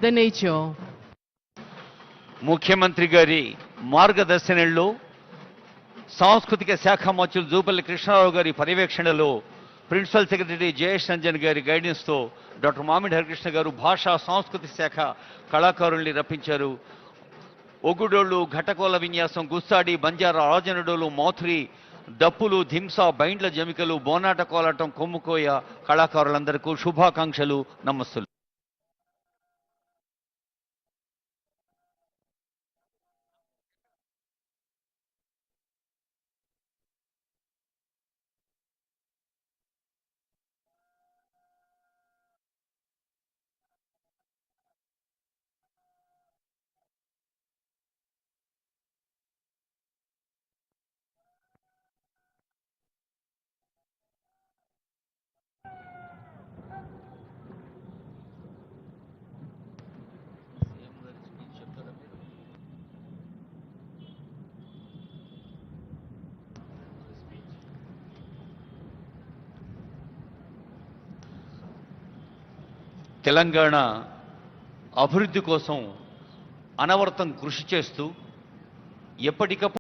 the nature. ముఖ్యమంత్రి గారి మార్గదర్శనంలో సాంస్కృతిక శాఖ మంత్రులు జూపల్లి కృష్ణారావు గారి పర్యవేక్షణలో ప్రిన్సిపల్ సెక్రటరీ జయేష్ రంజన్ గారి గైడెన్స్తో డాక్టర్ మామిడి హరికృష్ణ గారు భాషా సాంస్కృతిక శాఖ కళాకారుల్ని రప్పించారు. ఒగుడోళ్ళు, ఘటకోల విన్యాసం, గుస్సాడి, బంజారా, రాజనడోలు, మౌథ్రి, దప్పులు, ధింస, బైండ్ల జమికలు, బోనాట కోలాటం, కొమ్ముకోయ కళాకారులందరికీ శుభాకాంక్షలు, నమస్సులు. తెలంగాణ అభివృద్ధి కోసం అనవరతం కృషి చేస్తూ ఎప్పటికప్పుడు